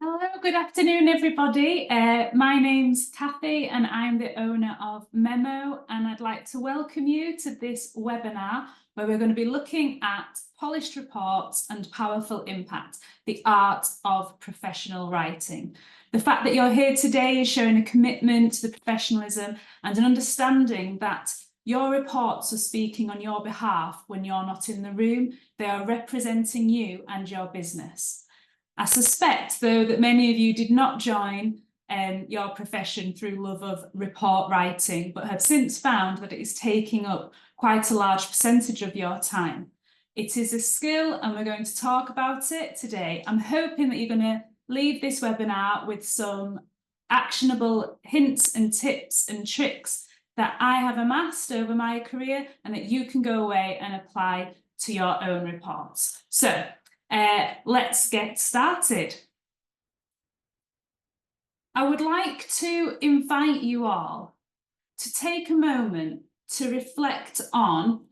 Hello, good afternoon, everybody. My name's Cathy and I'm the owner of Memo, and I'd like to welcome you to this webinar where we're going to be looking at polished reports and powerful impact, the art of professional writing. The fact that you're here today is showing a commitment to the professionalism and an understanding that your reports are speaking on your behalf when you're not in the room. They are representing you and your business. I suspect, though, that many of you did not join your profession through love of report writing, but have since found that it is taking up quite a large percentage of your time. It is a skill, and we're going to talk about it today. I'm hoping that you're going to leave this webinar with some actionable hints and tips and tricks that I have amassed over my career and that you can go away and apply to your own reports. So, let's get started. I would like to invite you all to take a moment to reflect on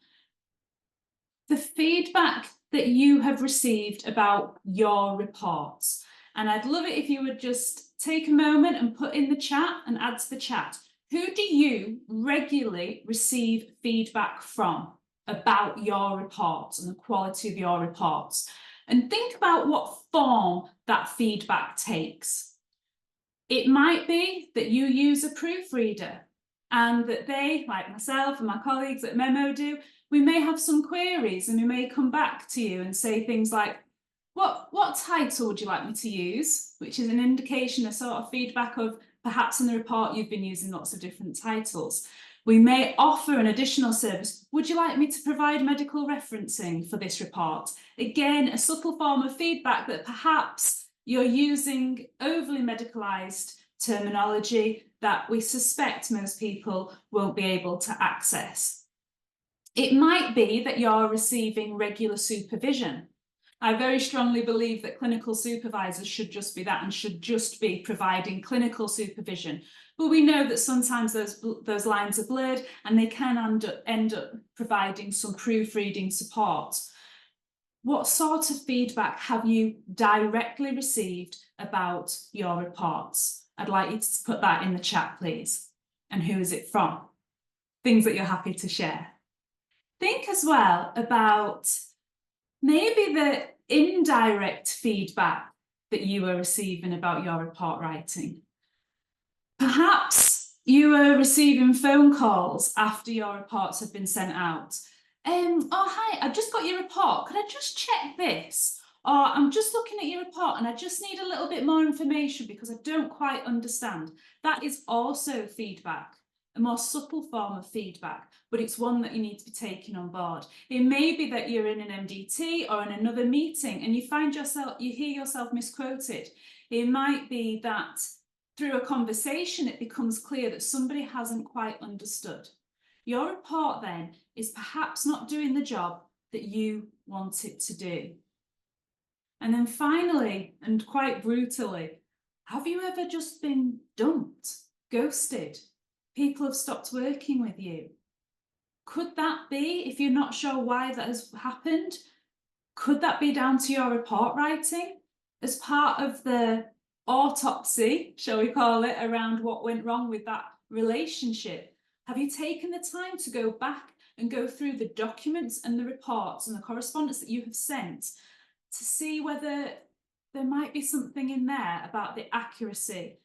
the feedback that you have received about your reports. And I'd love it if you would just take a moment and put in the chat and add to the chat. Who do you regularly receive feedback from about your reports and the quality of your reports? And think about what form that feedback takes. It might be that you use a proofreader and that they, like myself and my colleagues at Memo do, we may have some queries and we may come back to you and say things like, what title would you like me to use? Which is an indication, a sort of feedback of perhaps in the report you've been using lots of different titles. We may offer an additional service. Would you like me to provide medical referencing for this report? Again, a subtle form of feedback that perhaps you're using overly medicalised terminology that we suspect most people won't be able to access. It might be that you're receiving regular supervision. I very strongly believe that clinical supervisors should just be that and should just be providing clinical supervision. But we know that sometimes those lines are blurred and they can end up providing some proofreading support. What sort of feedback have you directly received about your reports? I'd like you to put that in the chat, please. And who is it from? Things that you're happy to share. Think as well about maybe the indirect feedback that you are receiving about your report writing. Perhaps you are receiving phone calls after your reports have been sent out. Oh, hi, I've just got your report. Could I just check this? Or I'm just looking at your report and I just need a little bit more information because I don't quite understand. That is also feedback, a more subtle form of feedback, but it's one that you need to be taking on board. It may be that you're in an MDT or in another meeting and you hear yourself misquoted. It might be that through a conversation, it becomes clear that somebody hasn't quite understood. Your report then is perhaps not doing the job that you want it to do. And then finally, and quite brutally, have you ever just been dumped, ghosted? People have stopped working with you. Could that be, if you're not sure why that has happened, could that be down to your report writing as part of the autopsy, shall we call it, around what went wrong with that relationship? Have you taken the time to go back and go through the documents and the reports and the correspondence that you have sent to see whether there might be something in there about the accuracy?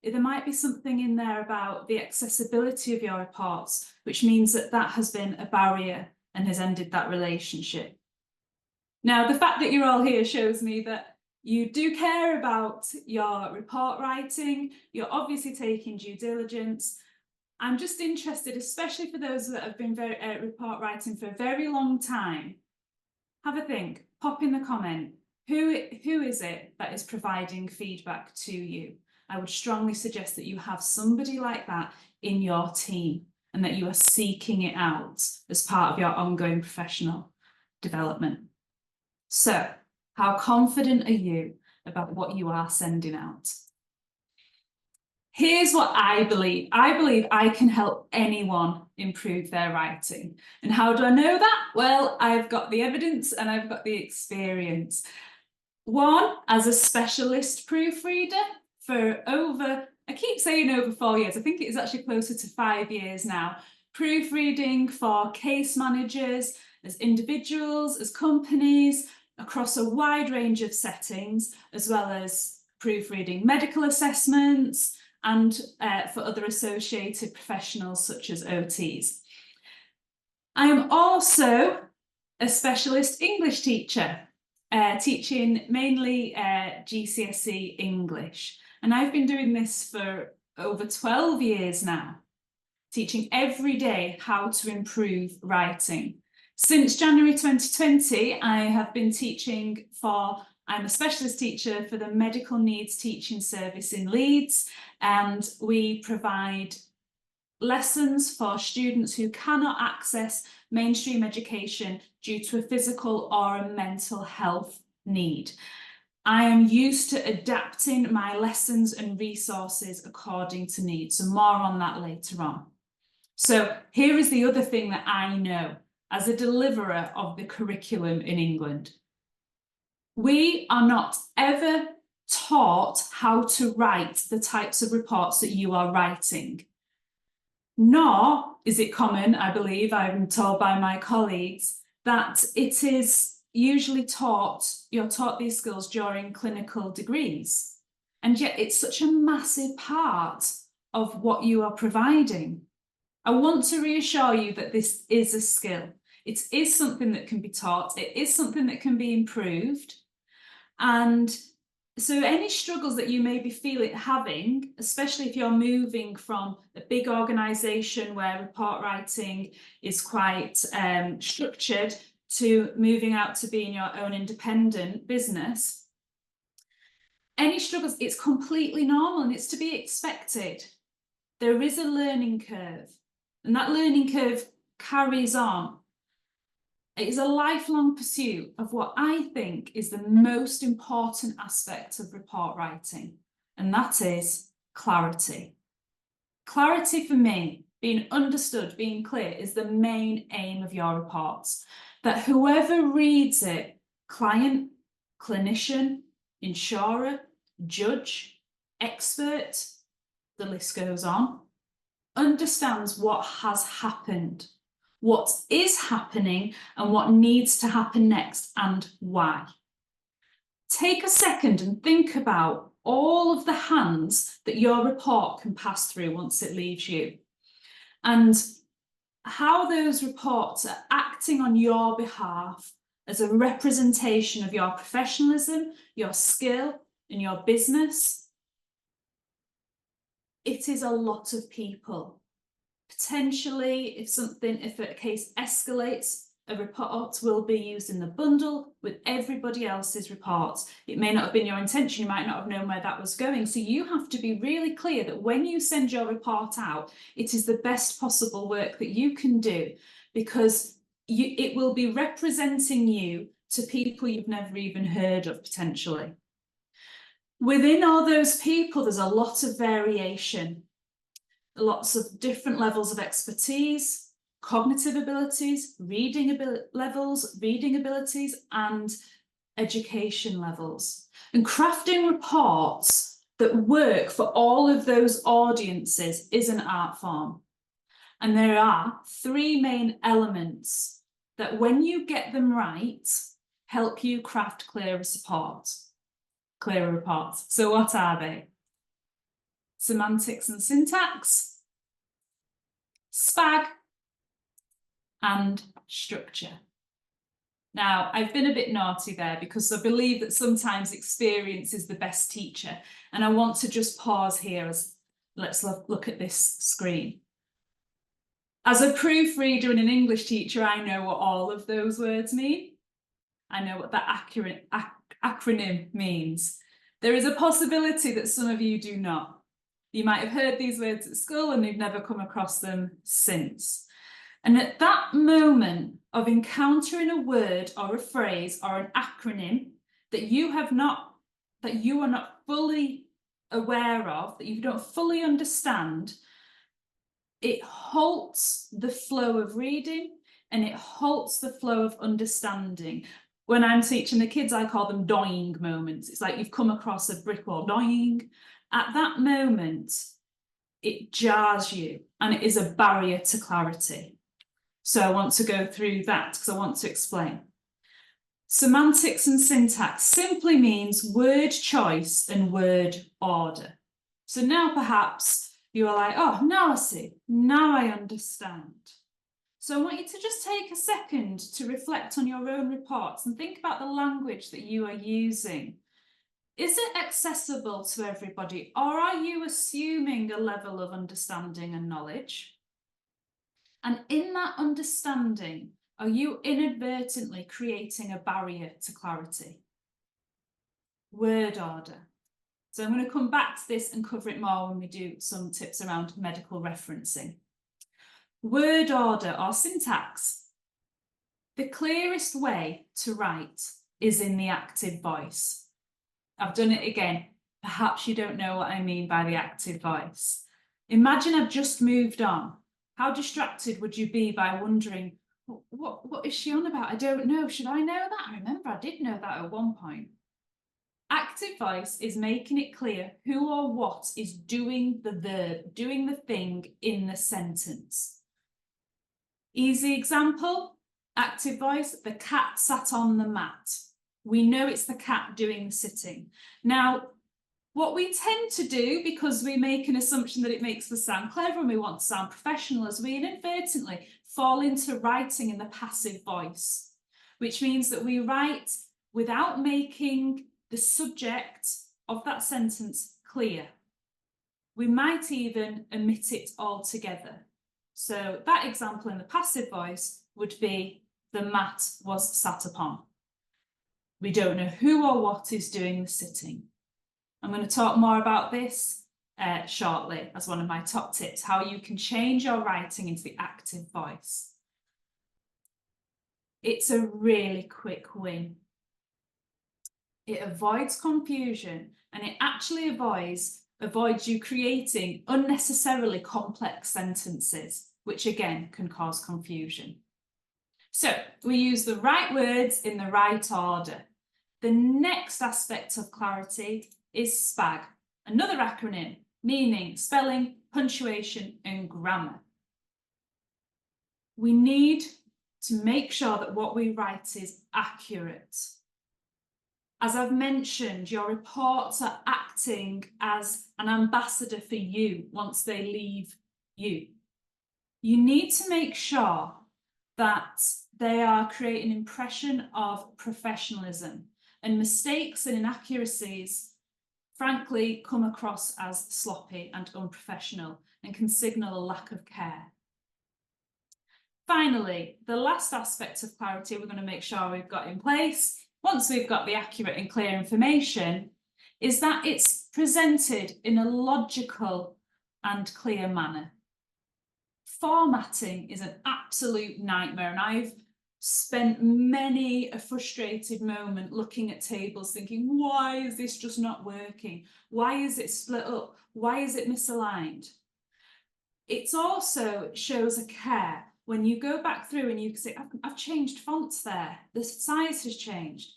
There might be something in there about the accessibility of your reports, which means that that has been a barrier and has ended that relationship. Now, the fact that you're all here shows me that you do care about your report writing. You're obviously taking due diligence. I'm just interested, especially for those that have been report writing for a very long time. Have a think, pop in the comment. Who is it that is providing feedback to you? I would strongly suggest that you have somebody like that in your team and that you are seeking it out as part of your ongoing professional development. So, how confident are you about what you are sending out? Here's what I believe. I believe I can help anyone improve their writing. And how do I know that? Well, I've got the evidence and I've got the experience. One, as a specialist proofreader for over, I keep saying over 4 years, I think it is actually closer to 5 years now, proofreading for case managers, as individuals, as companies, across a wide range of settings, as well as proofreading medical assessments and for other associated professionals such as OTs. I am also a specialist English teacher, teaching mainly GCSE English. And I've been doing this for over 12 years now, teaching every day how to improve writing. Since January 2020, I have been teaching I'm a specialist teacher for the Medical Needs Teaching Service in Leeds, and we provide lessons for students who cannot access mainstream education due to a physical or a mental health need. I am used to adapting my lessons and resources according to needs, so more on that later on. So here is the other thing that I know as a deliverer of the curriculum in England. We are not ever taught how to write the types of reports that you are writing. Nor is it common, I believe, I'm told by my colleagues, that it is usually you're taught these skills during clinical degrees. And yet it's such a massive part of what you are providing. I want to reassure you that this is a skill. It is something that can be taught. It is something that can be improved. And so any struggles that you may be having, especially if you're moving from a big organisation where report writing is quite structured to moving out to being your own independent business, any struggles, it's completely normal and it's to be expected. There is a learning curve, and that learning curve carries on. It is a lifelong pursuit of what I think is the most important aspect of report writing, and that is clarity. Clarity for me, being understood, being clear, is the main aim of your reports. That whoever reads it, client, clinician, insurer, judge, expert, the list goes on, understands what has happened, what is happening, and what needs to happen next, and why. Take a second and think about all of the hands that your report can pass through once it leaves you, and how those reports are acting on your behalf as a representation of your professionalism, your skill, and your business. It is a lot of people. Potentially, if a case escalates, a report will be used in the bundle with everybody else's reports. It may not have been your intention, you might not have known where that was going. So you have to be really clear that when you send your report out, it is the best possible work that you can do, because it will be representing you to people you've never even heard of potentially. Within all those people, there's a lot of variation. Lots of different levels of expertise, cognitive abilities, reading abilities, and education levels. And crafting reports that work for all of those audiences is an art form. And there are 3 main elements that, when you get them right, help you craft clearer reports. So what are they? Semantics and syntax, SPAG, and structure. Now, I've been a bit naughty there because I believe that sometimes experience is the best teacher. And I want to just pause here as let's look at this screen. As a proofreader and an English teacher, I know what all of those words mean. I know what that acronym means. There is a possibility that some of you do not. You might have heard these words at school and you've never come across them since. And at that moment of encountering a word or a phrase or an acronym that you are not fully aware of, that you don't fully understand, it halts the flow of reading and it halts the flow of understanding. When I'm teaching the kids, I call them doing moments. It's like you've come across a brick wall, doing. At that moment, it jars you and it is a barrier to clarity. So I want to go through that because I want to explain. Semantics and syntax simply means word choice and word order. So now perhaps you are like, oh, now I see, now I understand. So I want you to just take a second to reflect on your own reports and think about the language that you are using. Is it accessible to everybody, or are you assuming a level of understanding and knowledge? And in that understanding, are you inadvertently creating a barrier to clarity? Word order. So I'm going to come back to this and cover it more when we do some tips around medical referencing. Word order or syntax. The clearest way to write is in the active voice. I've done it again. Perhaps you don't know what I mean by the active voice. Imagine I've just moved on. How distracted would you be by wondering, what is she on about? I don't know. Should I know that? I remember I did know that at one point. Active voice is making it clear who or what is doing the verb, doing the thing in the sentence. Easy example, active voice, the cat sat on the mat. We know it's the cat doing the sitting. Now, what we tend to do, because we make an assumption that it makes us sound clever and we want to sound professional, is we inadvertently fall into writing in the passive voice, which means that we write without making the subject of that sentence clear. We might even omit it altogether. So that example in the passive voice would be the mat was sat upon. We don't know who or what is doing the sitting. I'm going to talk more about this shortly as one of my top tips, how you can change your writing into the active voice. It's a really quick win. It avoids confusion and it actually avoids you creating unnecessarily complex sentences, which again can cause confusion. So we use the right words in the right order. The next aspect of clarity is SPAG, another acronym meaning spelling, punctuation, and grammar. We need to make sure that what we write is accurate. As I've mentioned, your reports are acting as an ambassador for you once they leave you. You need to make sure that they are creating an impression of professionalism, and mistakes and inaccuracies frankly come across as sloppy and unprofessional and can signal a lack of care. Finally, the last aspect of clarity we're going to make sure we've got in place, once we've got the accurate and clear information, is that it's presented in a logical and clear manner. Formatting is an absolute nightmare, and I've spent many a frustrated moment looking at tables thinking, why is this just not working? Why is it split up? Why is it misaligned? It also shows a care when you go back through and you can say, I've changed fonts there, the size has changed.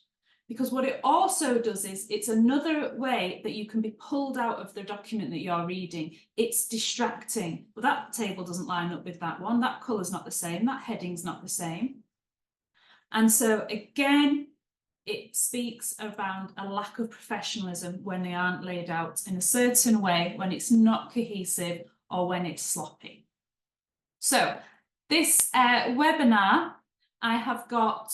Because what it also does is it's another way that you can be pulled out of the document that you're reading. It's distracting. Well, that table doesn't line up with that one. That colour's not the same. That heading's not the same. And so again, it speaks around a lack of professionalism when they aren't laid out in a certain way, when it's not cohesive or when it's sloppy. So this webinar, I have got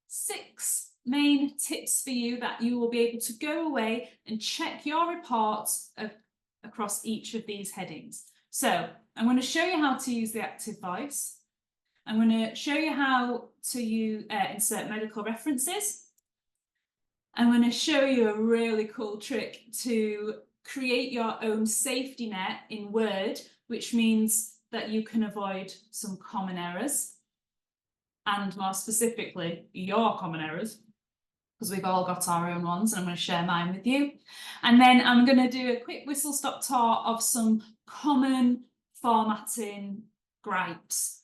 6 main tips for you that you will be able to go away and check your reports across each of these headings. So I'm going to show you how to use the active voice. I'm going to show you how to insert medical references. I'm going to show you a really cool trick to create your own safety net in Word, which means that you can avoid some common errors, and more specifically, your common errors, because we've all got our own ones, and I'm going to share mine with you. And then I'm going to do a quick whistle-stop tour of some common formatting gripes.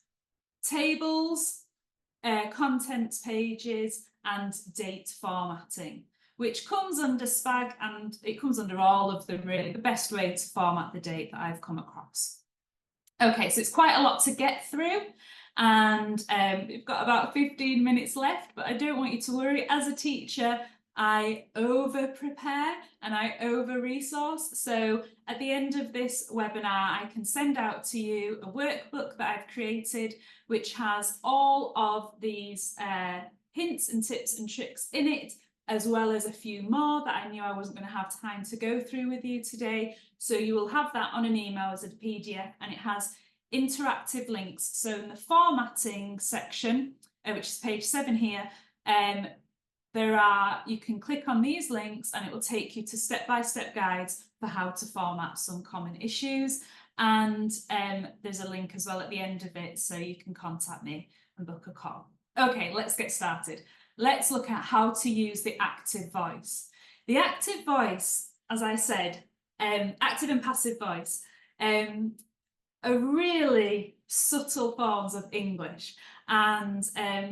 Tables, contents pages, and date formatting, which comes under SPAG, and it comes under all of them really, the best way to format the date that I've come across. Okay, so it's quite a lot to get through, and we've got about 15 minutes left, but I don't want you to worry. As a teacher, I over-prepare and I over-resource. So at the end of this webinar, I can send out to you a workbook that I've created, which has all of these hints and tips and tricks in it, as well as a few more that I knew I wasn't going to have time to go through with you today. So you will have that on an email as a PDF, and it has interactive links. So in the formatting section, which is page 7 here, you can click on these links and it will take you to step-by-step guides for how to format some common issues. And there's a link as well at the end of it, so you can contact me and book a call. Okay, let's get started. Let's look at how to use the active voice. The active voice, as I said, active and passive voice, are really subtle forms of English, and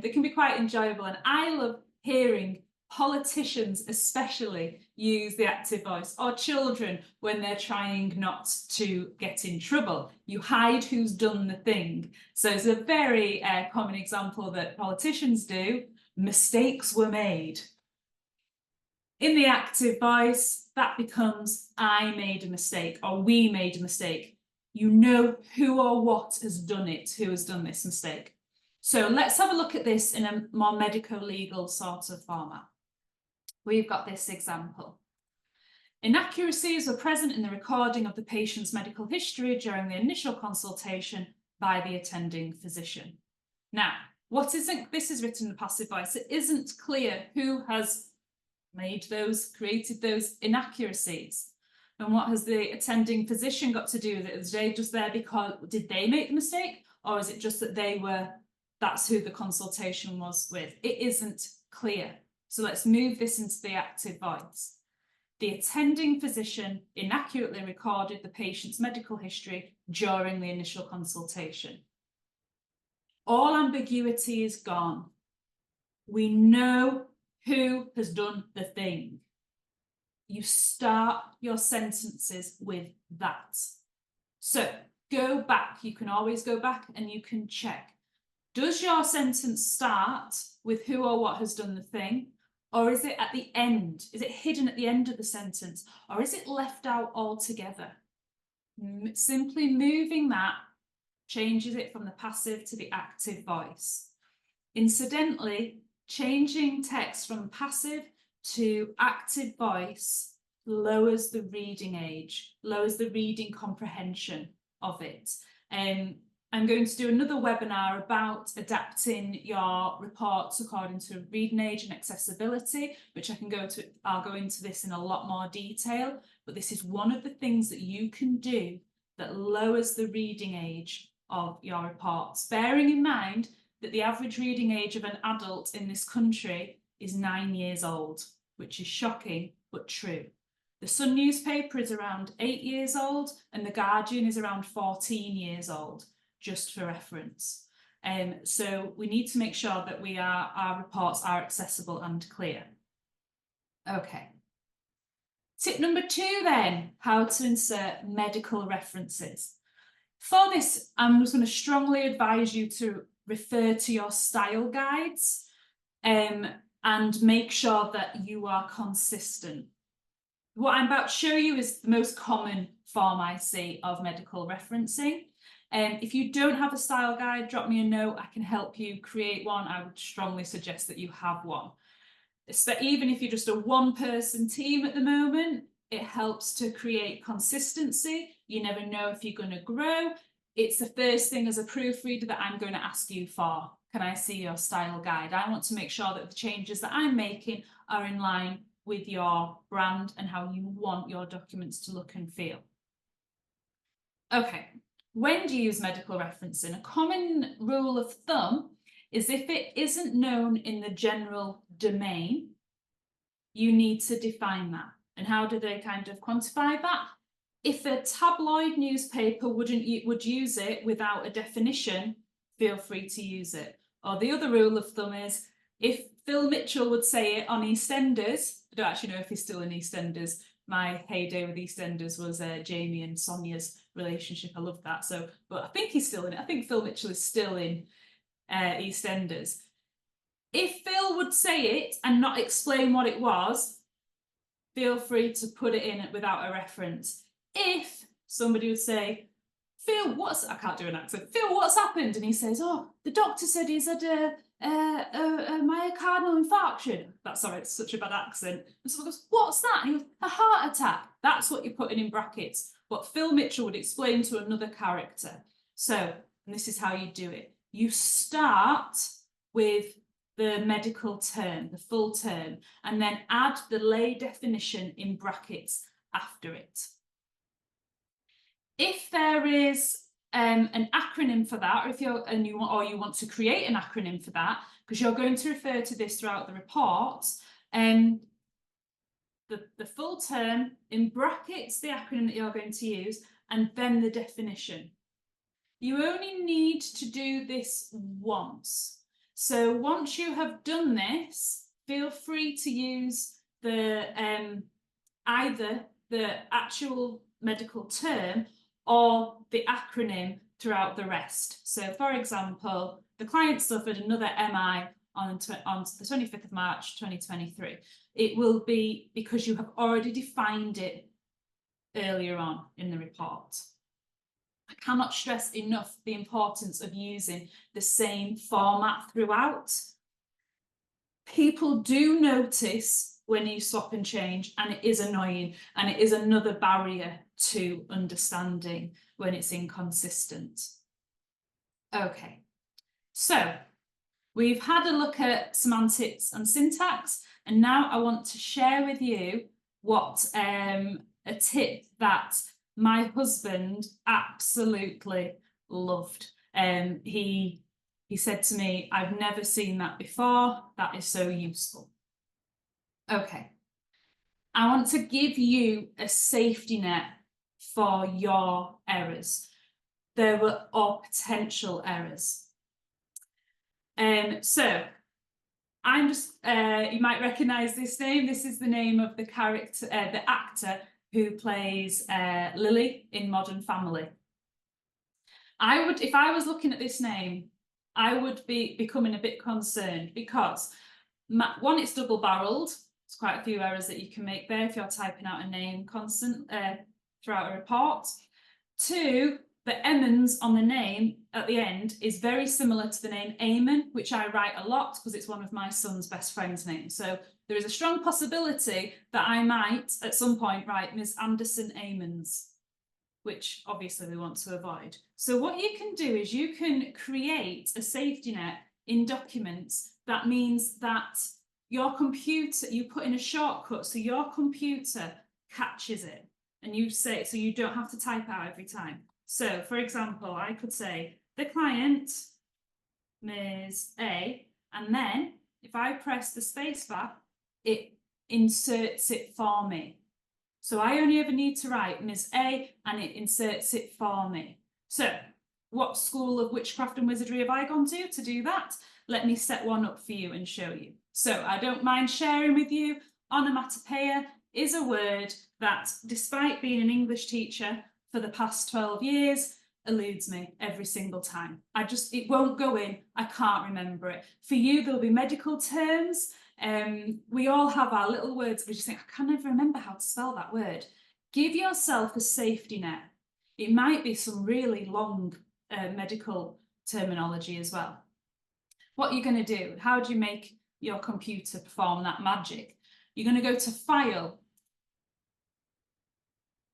they can be quite enjoyable. And I love hearing politicians especially use the active voice, or children when they're trying not to get in trouble. You hide who's done the thing. So it's a very common example that politicians do. Mistakes were made. In the active voice, that becomes I made a mistake, or we made a mistake. You know who or what has done it, who has done this mistake. So let's have a look at this in a more medico-legal sort of format. We've got this example. Inaccuracies were present in the recording of the patient's medical history during the initial consultation by the attending physician. Now, this is written in the passive voice. It isn't clear who has created those inaccuracies. And what has the attending physician got to do with it? Is they just there because, did they make the mistake? Or is it just that that's who the consultation was with? It isn't clear. So let's move this into the active voice. The attending physician inaccurately recorded the patient's medical history during the initial consultation. All ambiguity is gone. We know who has done the thing. You start your sentences with that. So go back. You can always go back and you can check. Does your sentence start with who or what has done the thing? Or is it at the end? Is it hidden at the end of the sentence? Or is it left out altogether? Simply moving that changes it from the passive to the active voice. Incidentally, changing text from passive to active voice lowers the reading age, lowers the reading comprehension of it. I'm going to do another webinar about adapting your reports according to reading age and accessibility, which I'll go into this in a lot more detail, but this is one of the things that you can do that lowers the reading age of your reports, bearing in mind that the average reading age of an adult in this country is 9 years old, which is shocking but true. The Sun newspaper is around 8 years old and the Guardian is around 14 years old, just for reference. So we need to make sure that our reports are accessible and clear. Okay. Tip number 2 then, how to insert medical references. For this, I'm just going to strongly advise you to refer to your style guides and make sure that you are consistent. What I'm about to show you is the most common form I see of medical referencing. If you don't have a style guide, drop me a note. I can help you create one. I would strongly suggest that you have one. Even if you're just a one-person team at the moment, it helps to create consistency. You never know if you're going to grow. It's the first thing as a proofreader that I'm going to ask you for. Can I see your style guide? I want to make sure that the changes that I'm making are in line with your brand and how you want your documents to look and feel. Okay, when do you use medical referencing? A common rule of thumb is if it isn't known in the general domain, you need to define that. And how do they kind of quantify that? If a tabloid newspaper would use it without a definition, feel free to use it. Or the other rule of thumb is if Phil Mitchell would say it on EastEnders. I don't actually know if he's still in EastEnders. My heyday with EastEnders was Jamie and Sonia's relationship. I loved that. So, but I think he's still in it. I think Phil Mitchell is still in EastEnders. If Phil would say it and not explain what it was, feel free to put it in without a reference. If somebody would say, Phil, I can't do an accent. Phil, what's happened? And he says, oh, the doctor said he's had a myocardial infarction. Sorry, it's such a bad accent. And someone goes, what's that? And he goes, a heart attack. That's what you're putting in brackets. But Phil Mitchell would explain to another character. So, and this is how you do it. You start with the medical term, the full term, and then add the lay definition in brackets after it. If there is an acronym for that, or you want to create an acronym for that, because you're going to refer to this throughout the report, the full term, in brackets the acronym that you're going to use, and then the definition. You only need to do this once. So once you have done this, feel free to use the either the actual medical term or the acronym throughout the rest. So for example, the client suffered another MI on the 25th of March 2023. It will be because you have already defined it earlier on in the report. I cannot stress enough the importance of using the same format throughout. People do notice when you swap and change, and it is annoying, and it is another barrier to understanding when it's inconsistent. Okay, so we've had a look at semantics and syntax, and now I want to share with you what a tip that my husband absolutely loved. He said to me, I've never seen that before. That is so useful. Okay. I want to give you a safety net for your errors. There were or potential errors. So I'm just, you might recognize this name. This is the name of the character, the actor who plays Lily in Modern Family. If I was looking at this name, I would be becoming a bit concerned because one, it's double-barreled. There's quite a few errors that you can make there if you're typing out a name constant throughout a report. Two, the Emmons on the name at the end is very similar to the name Eamon, which I write a lot because it's one of my son's best friend's names. So there is a strong possibility that I might at some point write Ms. Anderson Eamons, which obviously we want to avoid. So what you can do is you can create a safety net in documents. That means that your computer, you put in a shortcut so your computer catches it and you say, so you don't have to type out every time. So for example, I could say the client, Ms. A, and then if I press the space bar, it inserts it for me. So I only ever need to write Ms. A and it inserts it for me. So what school of witchcraft and wizardry have I gone to do that? Let me set one up for you and show you. So I don't mind sharing with you, onomatopoeia is a word that, despite being an English teacher for the past 12 years, eludes me every single time. It won't go in, I can't remember it. For you, there'll be medical terms. We all have our little words, we just think, I can never remember how to spell that word. Give yourself a safety net. It might be some really long medical terminology as well. What you're going to do, how do you make your computer perform that magic? You're going to go to File,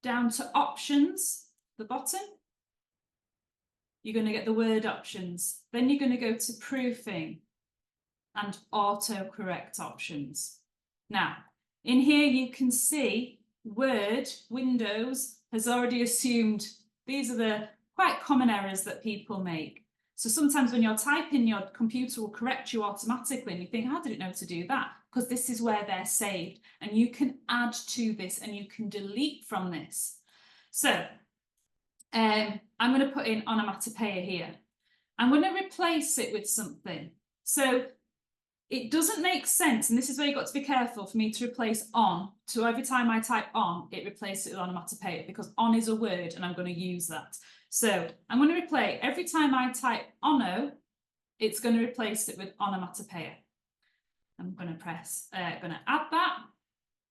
down to Options, the bottom. You're going to get the word options. Then you're going to go to Proofing and Autocorrect options. Now, in here you can see Word, Windows, has already assumed these are the quite common errors that people make. So sometimes when you're typing, your computer will correct you automatically and you think, how did it know to do that? Because this is where they're saved and you can add to this and you can delete from this. So I'm going to put in onomatopoeia here. I'm going to replace it with something. So it doesn't make sense, and this is where you've got to be careful for me to replace on. So every time I type on, it replaces it with onomatopoeia, because on is a word and I'm going to use that. So I'm going to replace, every time I type ono, it's going to replace it with onomatopoeia. I'm going to press, going to add that.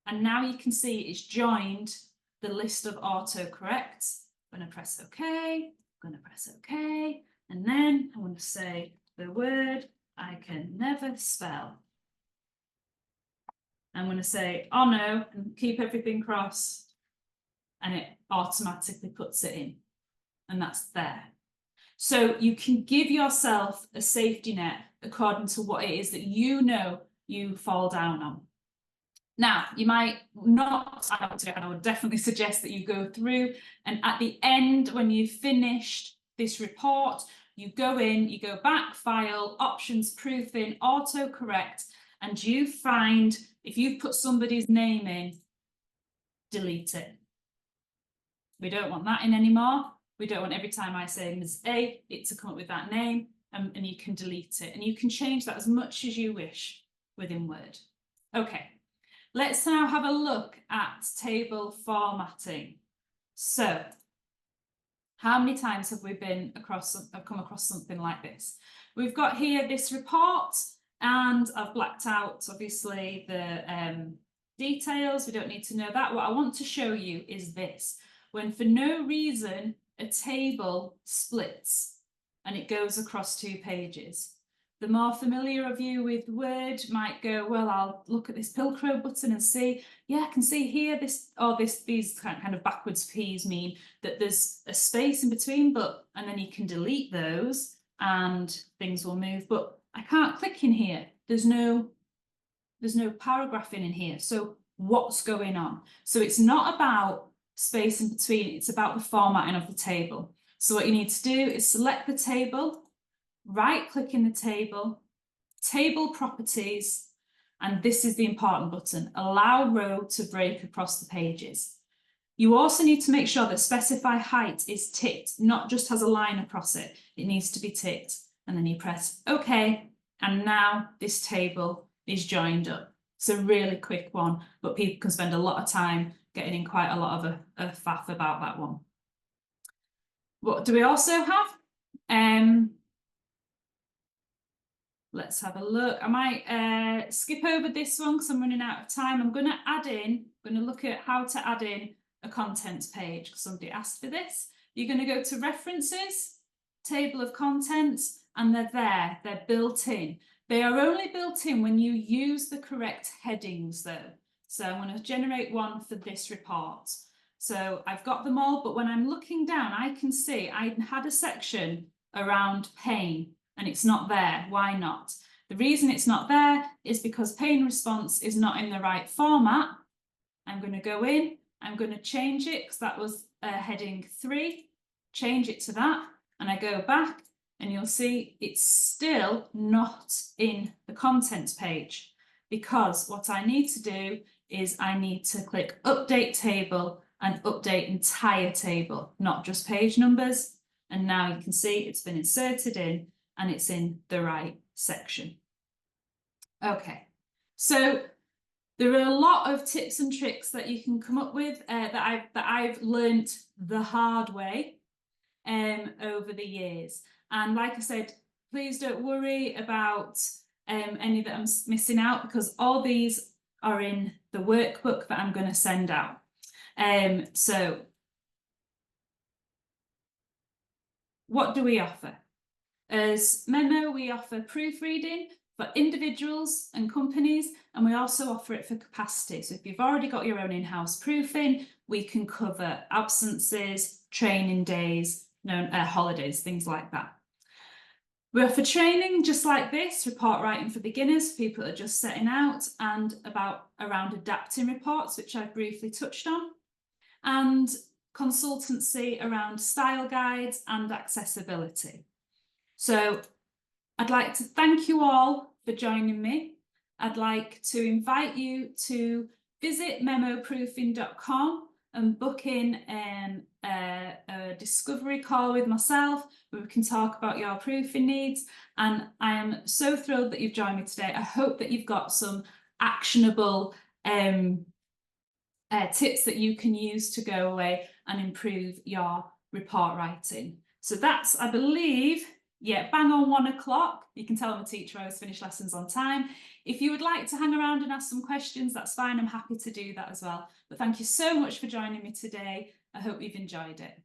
And now you can see it's joined the list of autocorrects. I'm going to press OK, I'm going to press OK. And then I want to say the word I can never spell. I'm going to say ono and keep everything crossed, and it automatically puts it in. And that's there. So you can give yourself a safety net according to what it is that you know you fall down on. Now, you might not, and I would definitely suggest that you go through, and at the end, when you've finished this report, you go in, you go back, file, options, proofing, autocorrect, and you find, if you've put somebody's name in, delete it. We don't want that in anymore. We don't want every time I say Ms. A, it to come up with that name, and you can delete it. And you can change that as much as you wish within Word. Okay, let's now have a look at table formatting. So, how many times have we come across something like this? We've got here this report, and I've blacked out, obviously, the details. We don't need to know that. What I want to show you is this. When for no reason a table splits and it goes across 2 pages. The more familiar of you with Word might go, well, I'll look at this Pilcrow button and see, yeah, I can see here these kind of backwards P's mean that there's a space in between, and then you can delete those and things will move. But I can't click in here. There's no paragraphing in here. So what's going on? So it's not about space in between, it's about the formatting of the table. So what you need to do is select the table, right-click in the table, table properties, and this is the important button, allow row to break across the pages. You also need to make sure that specify height is ticked, not just has a line across it. It needs to be ticked, and then you press OK, and now this table is joined up. It's a really quick one, but people can spend a lot of time getting in quite a lot of a faff about that one. What do we also have? Let's have a look. I might skip over this one because I'm running out of time. I'm going to look at how to add in a contents page because somebody asked for this. You're going to go to references, table of contents, and they're there. They're built in. They are only built in when you use the correct headings though. So I'm going to generate one for this report. So I've got them all, but when I'm looking down, I can see I had a section around pain and it's not there. Why not? The reason it's not there is because pain response is not in the right format. I'm going to go in, I'm going to change it because that was heading 3, change it to that, and I go back and you'll see it's still not in the contents page because what I need to do is I need to click update table and update entire table, not just page numbers. And now you can see it's been inserted in and it's in the right section. Okay, so there are a lot of tips and tricks that you can come up with that I've learnt the hard way over the years. And like I said, please don't worry about any that I'm missing out because all these are in the workbook that I'm going to send out. So what do we offer? As Memo, we offer proofreading for individuals and companies, and we also offer it for capacity. So if you've already got your own in-house proofing, we can cover absences, training days, holidays, things like that. We offer training just like this, report writing for beginners, people that are just setting out, and around adapting reports, which I've briefly touched on, and consultancy around style guides and accessibility. So I'd like to thank you all for joining me. I'd like to invite you to visit memoproofing.com and book in a discovery call with myself where we can talk about your proofing needs. And I am so thrilled that you've joined me today. I hope that you've got some actionable tips that you can use to go away and improve your report writing. So that's, I believe, yeah, bang on 1 o'clock. You can tell I'm a teacher, I always finish lessons on time. If you would like to hang around and ask some questions, that's fine. I'm happy to do that as well. But thank you so much for joining me today. I hope you've enjoyed it.